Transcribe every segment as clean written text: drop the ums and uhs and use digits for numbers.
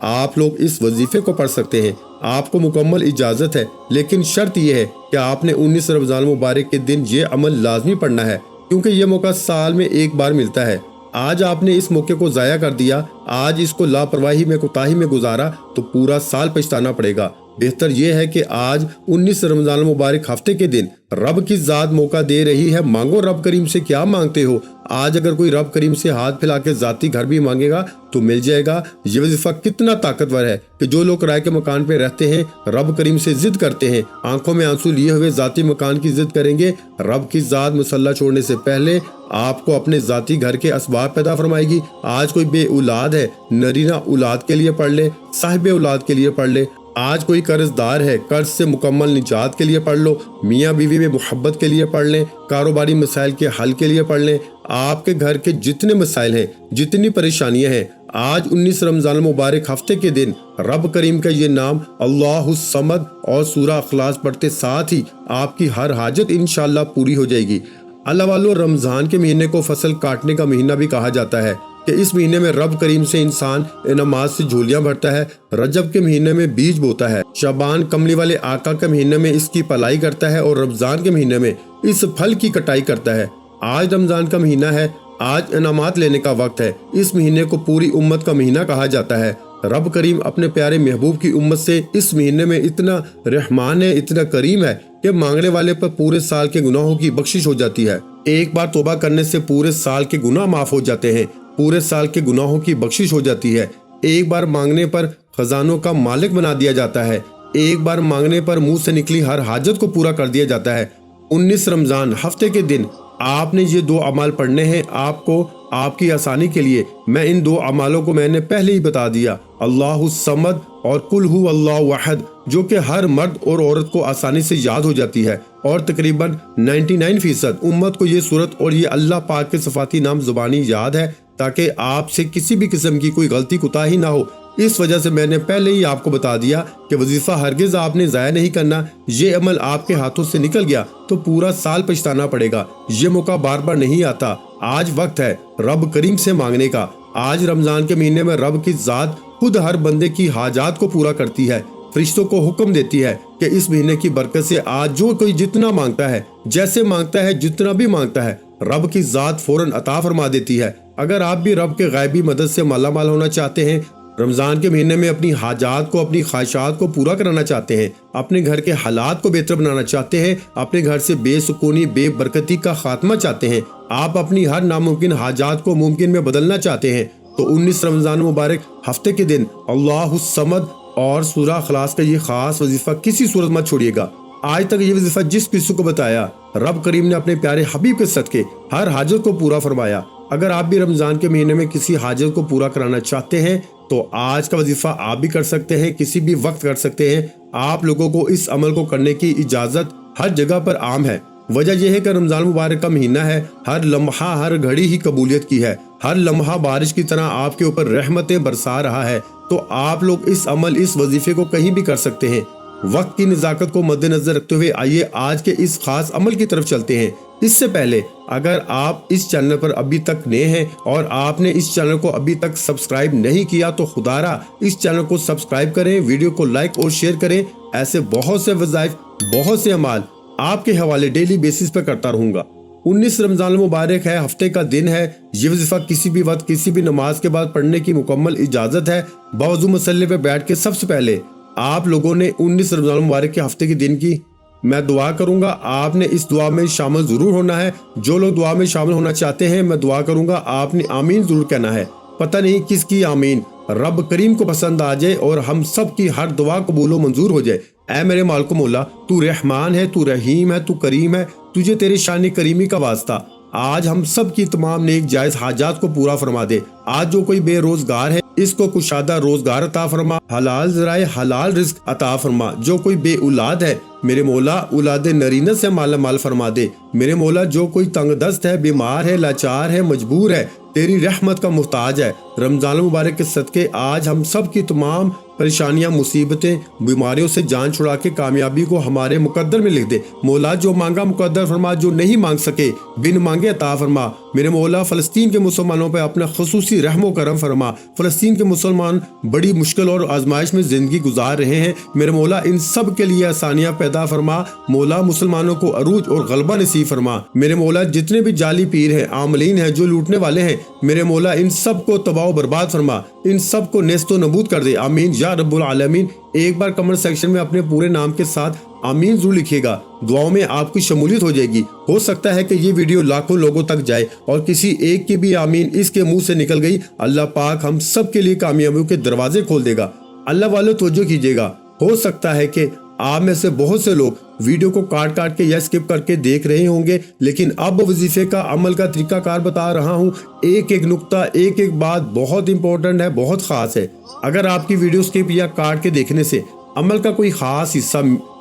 آپ لوگ اس وظیفے کو پڑھ سکتے ہیں، آپ کو مکمل اجازت ہے، لیکن شرط یہ ہے کہ آپ نے 19 رمضان المبارک کے دن یہ عمل لازمی پڑھنا ہے، کیونکہ یہ موقع سال میں ایک بار ملتا ہے۔ آج آپ نے اس موقع کو ضائع کر دیا، آج اس کو لاپرواہی میں کوتاہی میں گزارا تو پورا سال پچھتانا پڑے گا۔ بہتر یہ ہے کہ آج 19 رمضان المبارک ہفتے کے دن رب کی ذات موقع دے رہی ہے، مانگو رب کریم سے کیا مانگتے ہو۔ آج اگر کوئی رب کریم سے ہاتھ پھیلا کے ذاتی گھر بھی مانگے گا تو مل جائے گا۔ یہ وظیفہ کتنا طاقتور ہے کہ جو لوگ کرائے کے مکان پہ رہتے ہیں، رب کریم سے ضد کرتے ہیں، آنکھوں میں آنسو لیے ہوئے ذاتی مکان کی ضد کریں گے، رب کی ذات مصلہ چھوڑنے سے پہلے آپ کو اپنے ذاتی گھر کے اسباب پیدا فرمائے گی۔ آج کوئی بے اولاد ہے، نرینہ اولاد کے لیے پڑھ لے، صاحب اولاد کے لیے پڑھ لے۔ آج کوئی قرض دار ہے، قرض سے مکمل نجات کے لیے پڑھ لو، میاں بیوی میں محبت کے لیے پڑھ لیں، کاروباری مسائل کے حل کے لیے پڑھ لیں۔ آپ کے گھر کے جتنے مسائل ہیں، جتنی پریشانیاں ہیں، آج 19 رمضان المبارک ہفتے کے دن رب کریم کا یہ نام اللہ الصمد اور سورہ اخلاص پڑھتے ساتھ ہی آپ کی ہر حاجت انشاءاللہ پوری ہو جائے گی۔ اللہ والو، رمضان کے مہینے کو فصل کاٹنے کا مہینہ بھی کہا جاتا ہے کہ اس مہینے میں رب کریم سے انسان انعامات سے جھولیاں بھرتا ہے، رجب کے مہینے میں بیج بوتا ہے، شعبان کملی والے آقا کے مہینے میں اس کی پلائی کرتا ہے اور رمضان کے مہینے میں اس پھل کی کٹائی کرتا ہے۔ آج رمضان کا مہینہ ہے، آج انعامات لینے کا وقت ہے۔ اس مہینے کو پوری امت کا مہینہ کہا جاتا ہے۔ رب کریم اپنے پیارے محبوب کی امت سے اس مہینے میں اتنا رحمان ہے، اتنا کریم ہے کہ مانگنے والے پر پورے سال کے گناہوں کی بخشش ہو جاتی ہے۔ ایک بار توبہ کرنے سے پورے سال کے گناہ معاف ہو جاتے ہیں، پورے سال کے گناہوں کی بخشش ہو جاتی ہے۔ ایک بار مانگنے پر خزانوں کا مالک بنا دیا جاتا ہے، ایک بار مانگنے پر منہ سے نکلی ہر حاجت کو پورا کر دیا جاتا ہے۔ 19 رمضان ہفتے کے دن آپ نے یہ 2 اعمال پڑھنے ہیں۔ آپ کو آپ کی آسانی کے لیے میں ان 2 اعمالوں کو میں نے پہلے ہی بتا دیا، اللہ الصمد اور قل هو اللہ احد، جو کہ ہر مرد اور عورت کو آسانی سے یاد ہو جاتی ہے، اور تقریباً 99% امت کو یہ صورت اور یہ اللہ پاک کے صفاتی نام زبانی یاد ہے، تاکہ آپ سے کسی بھی قسم کی کوئی غلطی کوتاہی نہ ہو۔ اس وجہ سے میں نے پہلے ہی آپ کو بتا دیا کہ وظیفہ ہرگز آپ نے ضائع نہیں کرنا۔ یہ عمل آپ کے ہاتھوں سے نکل گیا تو پورا سال پچھتانا پڑے گا۔ یہ موقع بار بار نہیں آتا۔ آج وقت ہے رب کریم سے مانگنے کا۔ آج رمضان کے مہینے میں رب کی ذات خود ہر بندے کی حاجات کو پورا کرتی ہے، فرشتوں کو حکم دیتی ہے کہ اس مہینے کی برکت سے آج جو کوئی جتنا مانگتا ہے، جیسے مانگتا ہے، جتنا بھی مانگتا ہے، رب کی ذات فوراً عطا فرما دیتی ہے۔ اگر آپ بھی رب کے غیبی مدد سے مالا مال ہونا چاہتے ہیں، رمضان کے مہینے میں اپنی حاجات کو، اپنی خواہشات کو پورا کرانا چاہتے ہیں، اپنے گھر کے حالات کو بہتر بنانا چاہتے ہیں، اپنے گھر سے بے سکونی، بے برکتی کا خاتمہ چاہتے ہیں، آپ اپنی ہر ناممکن حاجات کو ممکن میں بدلنا چاہتے ہیں، تو 19 رمضان مبارک ہفتے کے دن اللہ الصمد اور سورہ اخلاص کا یہ خاص وظیفہ کسی صورت مت چھوڑیے گا۔ آج تک یہ وظیفہ جس کسی کو بتایا، رب کریم نے اپنے پیارے حبیب کے صدقے ہر حاجت کو پورا فرمایا۔ اگر آپ بھی رمضان کے مہینے میں کسی حاجت کو پورا کرانا چاہتے ہیں تو آج کا وظیفہ آپ بھی کر سکتے ہیں، کسی بھی وقت کر سکتے ہیں۔ آپ لوگوں کو اس عمل کو کرنے کی اجازت ہر جگہ پر عام ہے۔ وجہ یہ ہے کہ رمضان مبارک کا مہینہ ہے، ہر لمحہ ہر گھڑی ہی قبولیت کی ہے، ہر لمحہ بارش کی طرح آپ کے اوپر رحمتیں برسا رہا ہے، تو آپ لوگ اس عمل، اس وظیفے کو کہیں بھی کر سکتے ہیں۔ وقت کی نزاکت کو مد نظر رکھتے ہوئے آئیے آج کے اس خاص عمل کی طرف چلتے ہیں۔ اس سے پہلے اگر آپ اس چینل پر ابھی تک نئے ہیں اور آپ نے اس چینل کو ابھی تک سبسکرائب نہیں کیا تو خدا را اس چینل کو سبسکرائب کریں، ویڈیو کو لائک اور شیئر کریں۔ ایسے بہت سے وظائف، بہت سے اعمال آپ کے حوالے ڈیلی بیسس پر کرتا رہوں گا۔ 19 رمضان المبارک ہے، ہفتے کا دن ہے۔ یہ وظیفہ کسی بھی وقت، کسی بھی نماز کے بعد پڑھنے کی مکمل اجازت ہے۔ باوضو مسلے پہ بیٹھ کے سب سے پہلے آپ لوگوں نے 19 رمضان المبارک کے ہفتے کے دن کی میں دعا کروں گا، آپ نے اس دعا میں شامل ضرور ہونا ہے۔ جو لوگ دعا میں شامل ہونا چاہتے ہیں، میں دعا کروں گا، آپ نے آمین ضرور کہنا ہے۔ پتہ نہیں کس کی آمین رب کریم کو پسند آ جائے اور ہم سب کی ہر دعا قبول و منظور ہو جائے۔ اے میرے مالک و مولا، تو رحمان ہے، تو رحیم ہے، تو کریم ہے، تجھے تیرے شان کریمی کا واسطہ آج ہم سب کی تمام نیک جائز حاجات کو پورا فرما دے۔ آج جو کوئی بے روزگار ہے، اس کو کشادہ روزگار عطا فرما، حلال ذرائع حلال رزق عطا فرما۔ جو کوئی بے اولاد ہے، میرے مولا اولاد نرینت سے مالا مال فرما دے۔ میرے مولا جو کوئی تنگ دست ہے، بیمار ہے، لاچار ہے، مجبور ہے، تیری رحمت کا محتاج ہے، رمضان المبارک کے صدقے آج ہم سب کی تمام پریشانیاں، مصیبتیں، بیماریوں سے جان چھڑا کے کامیابی کو ہمارے مقدر میں لکھ دے۔ مولا جو مانگا مقدر فرما، جو نہیں مانگ سکے بن مانگے عطا فرما۔ میرے مولا فلسطین کے مسلمانوں پہ اپنا خصوصی رحم و کرم فرما۔ فلسطین کے مسلمان بڑی مشکل اور آزمائش میں زندگی گزار رہے ہیں، میرے مولا ان سب کے لیے آسانیاں پیدا فرما۔ مولا مسلمانوں کو عروج اور غلبہ نصیب فرما۔ میرے مولا جتنے بھی جعلی پیر ہیں، عاملین ہیں، جو لوٹنے والے ہیں، میرے مولا ان سب کو تباہ و برباد فرما، ان سب کو نیست و نابود کر دے، آمین یا رب العالمین۔ ایک بار کمنٹ سیکشن میں اپنے پورے نام کے ساتھ آمین ضرور لکھیے گا، دعاؤں میں آپ کی شمولیت ہو جائے گی۔ ہو سکتا ہے کہ یہ ویڈیو لاکھوں لوگوں تک جائے اور کسی ایک کی بھی آمین اس کے منہ سے نکل گئی، اللہ پاک ہم سب کے لیے کامیابیوں کے دروازے کھول دے گا۔ اللہ والوں توجہ کیجیے گا، ہو سکتا ہے کہ آپ میں سے بہت سے لوگ ویڈیو کو کاٹ کاٹ کے یا سکپ کر کے دیکھ رہے ہوں گے، لیکن اب وظیفے کا عمل کا طریقہ کار بتا رہا ہوں۔ ایک ایک نقطہ، ایک ایک بات بہت امپورٹنٹ ہے، بہت خاص ہے۔ اگر آپ کی ویڈیو سکپ یا کاٹ کے دیکھنے سے عمل کا کوئی خاص حصہ،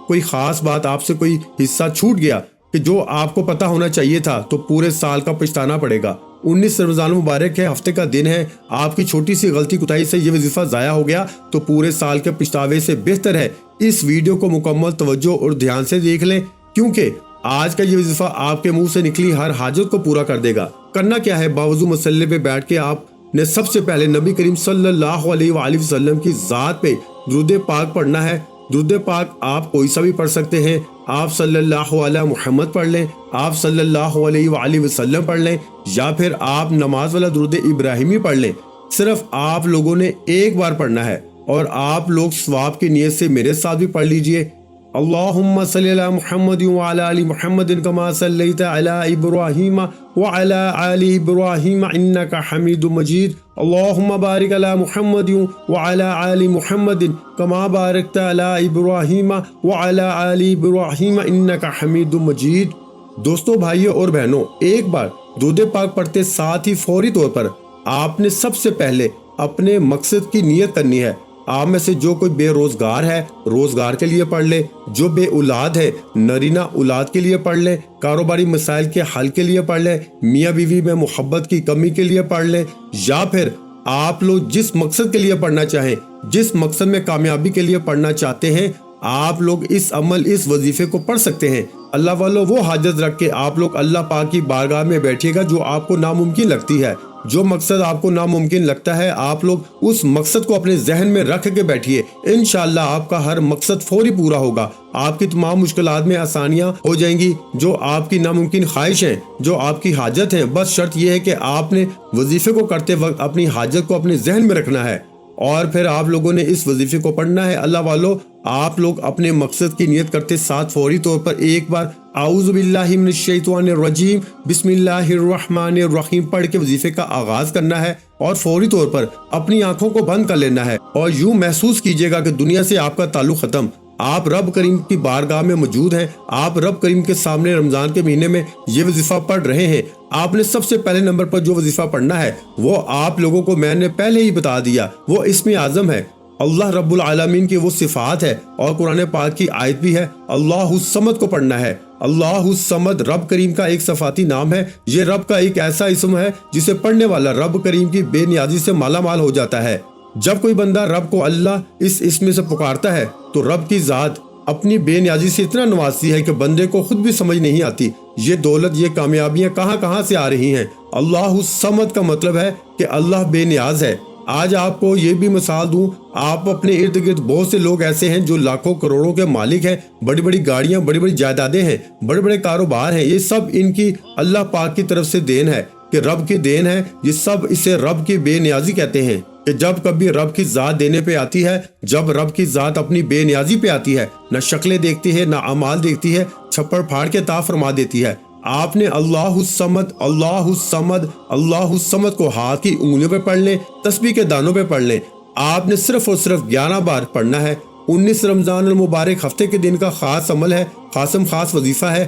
کوئی خاص بات آپ سے کوئی حصہ چھوٹ گیا کہ جو آپ کو پتا ہونا چاہیے تھا، تو پورے سال کا پچھتانا پڑے گا۔ 19 رمضان مبارک ہے، ہفتے کا دن ہے، آپ کی چھوٹی سی غلطی کوتاہی سے یہ وظیفہ ضائع ہو گیا تو پورے سال کے پچھتاوے سے بہتر ہے اس ویڈیو کو مکمل توجہ اور دھیان سے دیکھ لیں، کیونکہ آج کا یہ وظیفہ آپ کے منہ سے نکلی ہر حاجت کو پورا کر دے گا۔ کرنا کیا ہے، باوضو مسلے پہ بیٹھ کے آپ نے سب سے پہلے نبی کریم صلی اللہ علیہ وآلہ وسلم کی ذات پہ درود پاک پڑھنا ہے۔ درود پاک آپ کوئی سا بھی پڑھ سکتے ہیں، آپ صلی اللہ علیہ محمد پڑھ لیں، آپ صلی اللہ علیہ وآلہ وسلم پڑھ لیں، یا پھر آپ نماز والا درود ابراہیمی پڑھ لیں۔ صرف آپ لوگوں نے ایک بار پڑھنا ہے اور آپ لوگ ثواب کی نیت سے میرے ساتھ بھی پڑھ لیجئے۔ اللہم صلی علی محمد وعلی آل محمد کما صلیت علی ابراہیم وعلی آل ابراہیم انک حمید مجید۔ اللہم بارک علی محمد وعلی آل محمد کما بارکت علی ابراہیم وعلی آل ابراہیم انک حمید مجید۔ دوستو، بھائیوں اور بہنوں، ایک بار درود پاک پڑھتے ساتھ ہی فوری طور پر آپ نے سب سے پہلے اپنے مقصد کی نیت کرنی ہے۔ آپ میں سے جو کوئی بے روزگار ہے، روزگار کے لیے پڑھ لے، جو بے اولاد ہے، نرینہ اولاد کے لیے پڑھ لے، کاروباری مسائل کے حل کے لیے پڑھ لے، میاں بیوی میں محبت کی کمی کے لیے پڑھ لے، یا پھر آپ لوگ جس مقصد کے لیے پڑھنا چاہیں، جس مقصد میں کامیابی کے لیے پڑھنا چاہتے ہیں، آپ لوگ اس عمل، اس وظیفے کو پڑھ سکتے ہیں۔ اللہ والو وہ حاجت رکھ کے آپ لوگ اللہ پاک کی بارگاہ میں بیٹھیے گا جو آپ کو ناممکن لگتی ہے۔ جو مقصد آپ کو ناممکن لگتا ہے، آپ لوگ اس مقصد کو اپنے ذہن میں رکھ کے بیٹھیے، انشاءاللہ آپ کا ہر مقصد فوری پورا ہوگا۔ آپ کی تمام مشکلات میں آسانیاں ہو جائیں گی، جو آپ کی ناممکن خواہش ہیں، جو آپ کی حاجت ہیں، بس شرط یہ ہے کہ آپ نے وظیفے کو کرتے وقت اپنی حاجت کو اپنے ذہن میں رکھنا ہے اور پھر آپ لوگوں نے اس وظیفے کو پڑھنا ہے۔ اللہ والو، آپ لوگ اپنے مقصد کی نیت کرتے ساتھ فوری طور پر ایک بار اعوذ باللہ من الشیطان الرجیم بسم اللہ الرحمن الرحیم پڑھ کے وظیفے کا آغاز کرنا ہے اور فوری طور پر اپنی آنکھوں کو بند کر لینا ہے اور یوں محسوس کیجئے گا کہ دنیا سے آپ کا تعلق ختم، آپ رب کریم کی بارگاہ میں موجود ہیں، آپ رب کریم کے سامنے رمضان کے مہینے میں یہ وظیفہ پڑھ رہے ہیں۔ آپ نے سب سے پہلے نمبر پر جو وظیفہ پڑھنا ہے وہ آپ لوگوں کو میں نے پہلے ہی بتا دیا، وہ اسم اعظم ہے، اللہ رب العالمین کی وہ صفات ہے اور قرآن پاک کی آیت بھی ہے۔ اللہ الصمد کو پڑھنا ہے۔ اللہ الصمد رب کریم کا ایک صفاتی نام ہے، یہ رب کا ایک ایسا اسم ہے جسے پڑھنے والا رب کریم کی بے نیازی سے مالا مال ہو جاتا ہے۔ جب کوئی بندہ رب کو اللہ اس اسم سے پکارتا ہے تو رب کی ذات اپنی بے نیازی سے اتنا نوازتی ہے کہ بندے کو خود بھی سمجھ نہیں آتی یہ دولت، یہ کامیابیاں کہاں سے آ رہی ہیں۔ اللہ الصمد کا مطلب ہے کہ اللہ بے نیاز ہے۔ آج آپ کو یہ بھی مثال دوں، آپ اپنے ارد گرد بہت سے لوگ ایسے ہیں جو لاکھوں کروڑوں کے مالک ہیں، بڑی بڑی گاڑیاں، بڑی بڑی جائیدادیں ہیں، بڑے بڑے کاروبار ہیں، یہ سب ان کی اللہ پاک کی طرف سے دین ہے، کہ رب کی دین ہے، یہ سب اسے رب کی بے نیازی کہتے ہیں۔ کہ جب کبھی رب کی ذات دینے پہ آتی ہے، جب رب کی ذات اپنی بے نیازی پہ آتی ہے، نہ شکلیں دیکھتی ہے، نہ اعمال دیکھتی ہے، چھپڑ پھاڑ کے عطا فرما دیتی ہے۔ آپ نے اللہ الصمد، اللہ الصمد، اللہ الصمد کو ہاتھ کی انگلیوں پہ پڑھ لیں، تسبیح کے دانوں پہ پڑھ لیں۔ آپ نے صرف اور صرف 11 بار پڑھنا ہے۔ 19 رمضان المبارک ہفتے کے دن کا خاص عمل ہے، خاص وظیفہ ہے،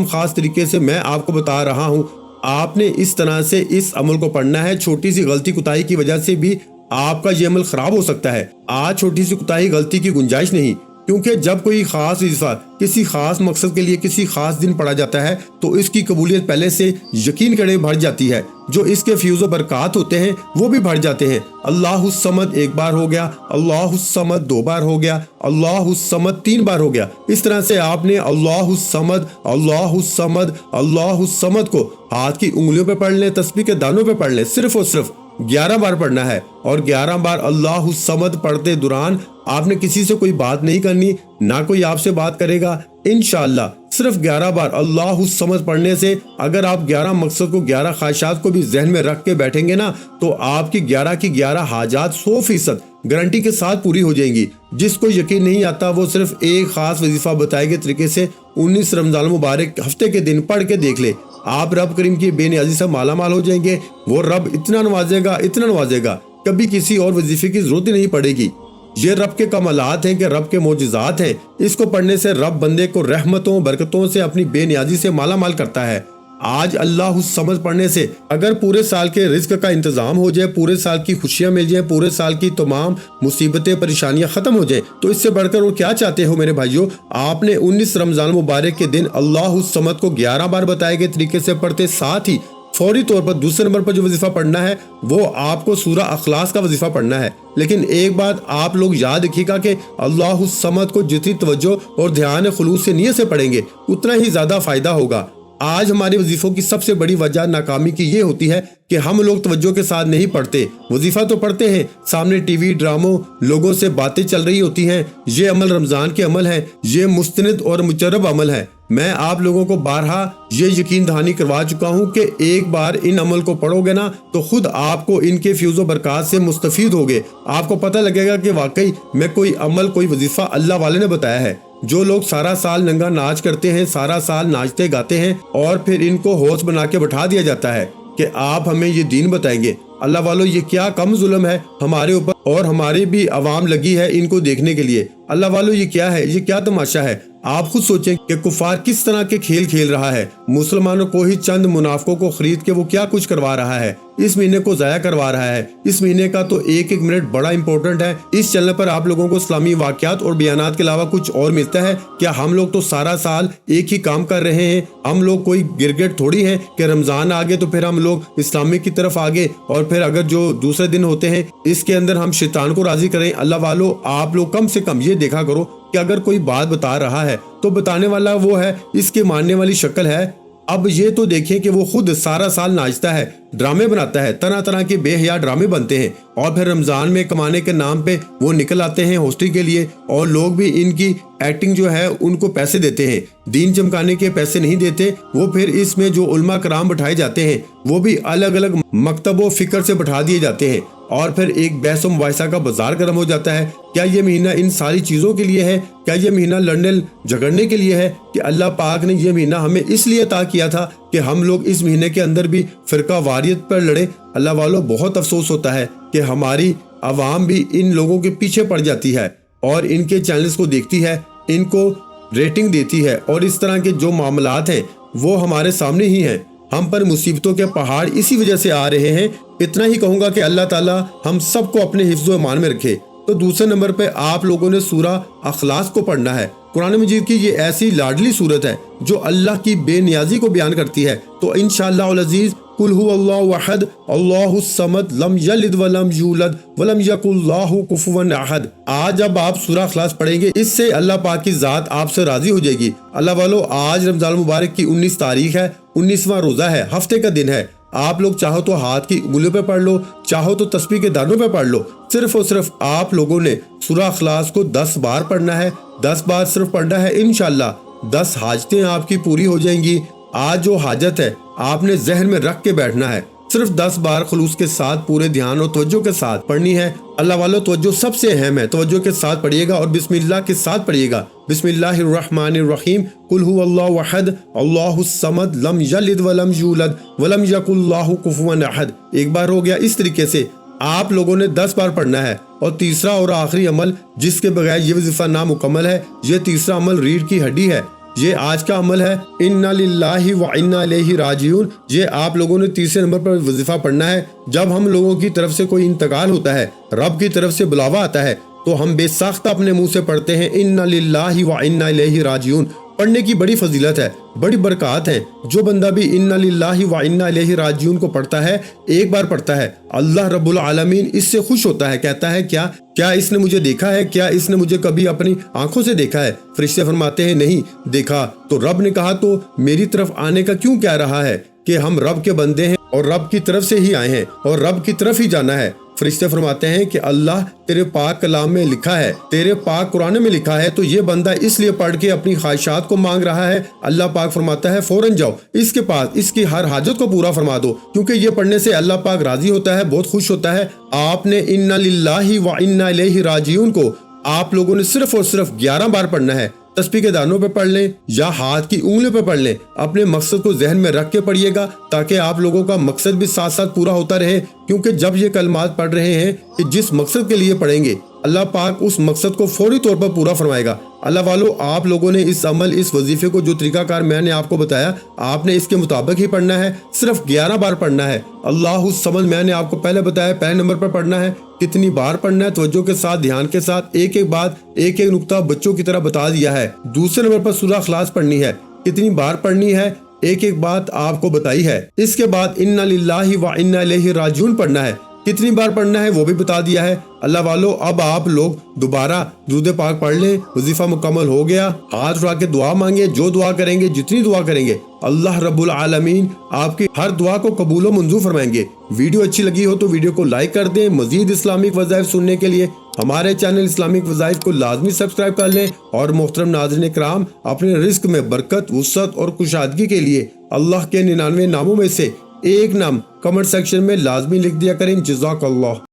خاص طریقے سے میں آپ کو بتا رہا ہوں۔ آپ نے اس طرح سے اس عمل کو پڑھنا ہے، چھوٹی سی غلطی کوتاہی کی وجہ سے بھی آپ کا یہ عمل خراب ہو سکتا ہے۔ آج چھوٹی سی کوتاہی غلطی کی گنجائش نہیں، کیونکہ جب کوئی خاص وظیفہ کسی خاص مقصد کے لیے کسی خاص دن پڑھا جاتا ہے تو اس کی قبولیت پہلے سے یقین کرے بڑھ جاتی ہے، جو اس کے فیوز و برکات ہوتے ہیں وہ بھی بڑھ جاتے ہیں۔ اللہ الصمد ایک بار ہو گیا، اللہ الصمد 2 بار ہو گیا، اللہ الصمد 3 بار ہو گیا۔ اس طرح سے آپ نے اللہ الصمد، اللہ الصمد، اللہ الصمد کو ہاتھ کی انگلیوں پہ پڑھ لیں، تسبیح کے دانوں پہ پڑھ لیں، صرف اور صرف 11 بار پڑھنا ہے۔ اور 11 بار اللہ الصمد پڑھتے دوران آپ نے کسی سے کوئی بات نہیں کرنی، نہ کوئی آپ سے بات کرے گا۔ انشاءاللہ صرف 11 بار اللہ الصمد پڑھنے سے اگر آپ 11 مقصد کو 11 خواہشات کو بھی ذہن میں رکھ کے بیٹھیں گے نا تو آپ کی 11 کی 11 حاجات 100% گارنٹی کے ساتھ پوری ہو جائیں گی۔ جس کو یقین نہیں آتا وہ صرف ایک خاص وظیفہ بتائے گئے طریقے سے 19 رمضان المبارک ہفتے کے دن پڑھ کے دیکھ لے، آپ رب کریم کی بے نیازی سے مالا مال ہو جائیں گے۔ وہ رب اتنا نوازے گا، اتنا نوازے گا، کبھی کسی اور وظیفے کی ضرورت ہی نہیں پڑے گی۔ یہ رب کے کمالات ہیں کہ رب کے معجزات ہیں۔ اس کو پڑھنے سے رب بندے کو رحمتوں برکتوں سے اپنی بے نیازی سے مالا مال کرتا ہے۔ آج اللہ الصمد پڑھنے سے اگر پورے سال کے رزق کا انتظام ہو جائے، پورے سال کی خوشیاں مل جائیں، پورے سال کی تمام مصیبتیں پریشانیاں ختم ہو جائیں، تو اس سے بڑھ کر وہ کیا چاہتے ہو میرے بھائیوں؟ آپ نے 19 رمضان مبارک کے دن اللہ الصمد کو 11 بار بتائے گئے طریقے سے پڑھتے، ساتھ ہی فوری طور پر دوسرے نمبر پر جو وظیفہ پڑھنا ہے وہ آپ کو سورہ اخلاص کا وظیفہ پڑھنا ہے۔ لیکن ایک بات آپ لوگ یاد رکھیے گا کہ اللہ الصمد کو جتنی توجہ اور دھیان خلوص سے نیت سے پڑھیں گے اتنا ہی زیادہ فائدہ ہوگا۔ آج ہماری وظیفوں کی سب سے بڑی وجہ ناکامی کی یہ ہوتی ہے کہ ہم لوگ توجہ کے ساتھ نہیں پڑھتے۔ وظیفہ تو پڑھتے ہیں، سامنے ٹی وی ڈراموں لوگوں سے باتیں چل رہی ہوتی ہیں، یہ عمل رمضان کے عمل ہے، یہ مستند اور مجرب عمل ہے۔ میں آپ لوگوں کو بارہا یہ یقین دہانی کروا چکا ہوں کہ ایک بار ان عمل کو پڑھو گے نا تو خود آپ کو ان کے فیوز و برکات سے مستفید ہوگے۔ آپ کو پتہ لگے گا کہ واقعی میں کوئی عمل کوئی وظیفہ اللہ والے نے بتایا ہے۔ جو لوگ سارا سال ننگا ناچ کرتے ہیں، سارا سال ناچتے گاتے ہیں اور پھر ان کو ہوش بنا کے بٹھا دیا جاتا ہے کہ آپ ہمیں یہ دین بتائیں گے، اللہ والو یہ کیا کم ظلم ہے ہمارے اوپر، اور ہماری بھی عوام لگی ہے ان کو دیکھنے کے لیے۔ اللہ والو یہ کیا ہے، یہ کیا تماشا ہے؟ آپ خود سوچیں کہ کفار کس طرح کے کھیل کھیل رہا ہے، مسلمانوں کو ہی چند منافقوں کو خرید کے وہ کیا کچھ کروا رہا ہے، اس مہینے کو ضائع کروا رہا ہے۔ اس مہینے کا تو ایک ایک منٹ بڑا امپورٹنٹ ہے۔ اس چینل پر آپ لوگوں کو اسلامی واقعات اور بیانات کے علاوہ کچھ اور ملتا ہے کیا؟ ہم لوگ تو سارا سال ایک ہی کام کر رہے ہیں، ہم لوگ کوئی گرگٹ تھوڑی ہیں کہ رمضان آگے تو پھر ہم لوگ اسلامی کی طرف آگے، اور پھر اگر جو دوسرے دن ہوتے ہیں اس کے اندر ہم شیطان کو راضی کریں۔ اللہ والو آپ لوگ کم سے کم یہ دیکھا کرو کہ اگر کوئی بات بتا رہا ہے تو بتانے والا وہ ہے، اس کے ماننے والی شکل ہے۔ اب یہ تو دیکھیں کہ وہ خود سارا سال ناچتا ہے، ڈرامے بناتا ہے، طرح طرح کے بے حیا ڈرامے بنتے ہیں، اور پھر رمضان میں کمانے کے نام پہ وہ نکل آتے ہیں ہوسٹی کے لیے، اور لوگ بھی ان کی ایکٹنگ جو ہے ان کو پیسے دیتے ہیں، دین چمکانے کے پیسے نہیں دیتے۔ وہ پھر اس میں جو علماء کرام بٹھائے جاتے ہیں وہ بھی الگ الگ مکتب و فکر سے بٹھا دیے جاتے ہیں، اور پھر ایک بحث و مباحثہ کا بازار گرم ہو جاتا ہے۔ کیا یہ مہینہ ان ساری چیزوں کے لیے ہے؟ کیا یہ مہینہ لڑنے جھگڑنے کے لیے ہے؟ کہ اللہ پاک نے یہ مہینہ ہمیں اس لیے عطا کیا تھا کہ ہم لوگ اس مہینے کے اندر بھی فرقہ واریت پر لڑے؟ اللہ والو بہت افسوس ہوتا ہے کہ ہماری عوام بھی ان لوگوں کے پیچھے پڑ جاتی ہے اور ان کے چینلز کو دیکھتی ہے، ان کو ریٹنگ دیتی ہے، اور اس طرح کے جو معاملات ہیں وہ ہمارے سامنے ہی ہیں۔ ہم پر مصیبتوں کے پہاڑ اسی وجہ سے آ رہے ہیں۔ اتنا ہی کہوں گا کہ اللہ تعالی ہم سب کو اپنے حفظ و امان میں رکھے۔ تو دوسرے نمبر پہ آپ لوگوں نے سورہ اخلاص کو پڑھنا ہے۔ قرآن مجید کی یہ ایسی لاڈلی صورت ہے جو اللہ کی بے نیازی کو بیان کرتی ہے۔ تو انشاءاللہ العزیز قل هو اللہ احد اللہ الصمد لم یلد ولم یولد ولم یکن له کفوا احد۔ آج جب آپ سورہ اخلاص پڑھیں گے اس سے اللہ پاک کی ذات آپ سے راضی ہو جائے گی۔ اللہ والو آج رمضان المبارک کی 19 تاریخ ہے، 19واں روزہ ہے، ہفتے کا دن ہے۔ آپ لوگ چاہو تو ہاتھ کی انگلیوں پہ پڑھ لو، چاہو تو تسبیح کے دانوں پہ پڑھ لو۔ صرف اور صرف آپ لوگوں نے سورہ اخلاص کو 10 بار پڑھنا ہے، 10 بار صرف پڑھنا ہے۔ انشاءاللہ 10 حاجتیں آپ کی پوری ہو جائیں گی۔ آج جو حاجت ہے آپ نے ذہن میں رکھ کے بیٹھنا ہے، صرف 10 بار خلوص کے ساتھ پورے دھیان اور توجہ کے ساتھ پڑھنی ہے۔ اللہ والو توجہ سب سے اہم ہے، توجہ کے ساتھ پڑھیے گا اور بسم اللہ کے ساتھ پڑھیے گا۔ بسم اللہ الرحمن الرحیم قل هو اللہ احد اللہ الصمد لم یلد ولم یولد ولم یکن له کفوا احد۔ ایک بار ہو گیا۔ اس طریقے سے آپ لوگوں نے 10 بار پڑھنا ہے۔ اور تیسرا اور آخری عمل جس کے بغیر یہ وظیفہ نامکمل ہے، یہ تیسرا عمل ریڑھ کی ہڈی ہے۔ یہ آج کا عمل ہے انا للہ و انا الیہ راجعون۔ یہ آپ لوگوں نے تیسرے نمبر پر وظیفہ پڑھنا ہے۔ جب ہم لوگوں کی طرف سے کوئی انتقال ہوتا ہے، رب کی طرف سے بلاوا آتا ہے، تو ہم بے ساختہ اپنے منہ سے پڑھتے ہیں انا للہ و انا الیہ راجعون۔ پڑھنے کی بڑی فضیلت ہے، بڑی برکات ہیں۔ جو بندہ بھی انا للہ و انا الیہ راجعون کو پڑھتا ہے، ایک بار پڑھتا ہے، اللہ رب العالمین اس سے خوش ہوتا ہے، کہتا ہے کیا اس نے مجھے دیکھا ہے؟ کیا اس نے مجھے کبھی اپنی آنکھوں سے دیکھا ہے؟ فرشتے فرماتے ہیں نہیں دیکھا۔ تو رب نے کہا تو میری طرف آنے کا کیوں کہہ رہا ہے کہ ہم رب کے بندے ہیں اور رب کی طرف سے ہی آئے ہیں اور رب کی طرف ہی جانا ہے۔ فرشتے فرماتے ہیں کہ اللہ تیرے پاک کلام میں لکھا ہے، تیرے پاک قرآن میں لکھا ہے، تو یہ بندہ اس لیے پڑھ کے اپنی خواہشات کو مانگ رہا ہے۔ اللہ پاک فرماتا ہے فوراً جاؤ اس کے پاس، اس کی ہر حاجت کو پورا فرما دو، کیونکہ یہ پڑھنے سے اللہ پاک راضی ہوتا ہے، بہت خوش ہوتا ہے۔ آپ نے انا للہ و انا الیہ راجعون کو آپ لوگوں نے صرف اور صرف 11 بار پڑھنا ہے۔ تسبیح کے دانوں پہ پڑھ لیں یا ہاتھ کی انگلیوں پہ پڑھ لیں، اپنے مقصد کو ذہن میں رکھ کے پڑھیے گا تاکہ آپ لوگوں کا مقصد بھی ساتھ ساتھ پورا ہوتا رہے، کیونکہ جب یہ کلمات پڑھ رہے ہیں کہ جس مقصد کے لیے پڑھیں گے اللہ پاک اس مقصد کو فوری طور پر پورا فرمائے گا۔ اللہ والو، آپ لوگوں نے اس عمل، اس وظیفے کو جو طریقہ کار میں نے آپ کو بتایا، آپ نے اس کے مطابق ہی پڑھنا ہے، صرف 11 بار پڑھنا ہے۔ اللہ الصمد میں نے آپ کو پہلے بتایا، پہلے نمبر پر پڑھنا ہے۔ کتنی بار پڑھنا ہے؟ توجہ کے ساتھ، دھیان کے ساتھ، ایک ایک بات، ایک ایک نقطہ بچوں کی طرح بتا دیا ہے۔ دوسرے نمبر پر سورہ اخلاص پڑھنی ہے، کتنی بار پڑھنی ہے، ایک ایک بات آپ کو بتائی ہے۔ اس کے بعد انا للہ و انا الیہ راجعون پڑھنا ہے، کتنی بار پڑھنا ہے وہ بھی بتا دیا ہے۔ اللہ والو، اب آپ لوگ دوبارہ درود پاک پڑھ لیں، وظیفہ مکمل ہو گیا۔ ہاتھ اٹھا کے دعا مانگے، جو دعا کریں گے، جتنی دعا کریں گے، اللہ رب العالمین آپ کی ہر دعا کو قبول و منظور فرمائیں گے۔ ویڈیو اچھی لگی ہو تو ویڈیو کو لائک کر دیں۔ مزید اسلامک وظائف سننے کے لیے ہمارے چینل اسلامک وظائف کو لازمی سبسکرائب کر لیں۔ اور محترم ناظرین کرام، اپنے رزق میں برکت، وسعت اور کشادگی کے لیے اللہ کے 99 ناموں میں سے ایک نام کمنٹ سیکشن میں لازمی لکھ دیا کریں۔ جزاک اللہ۔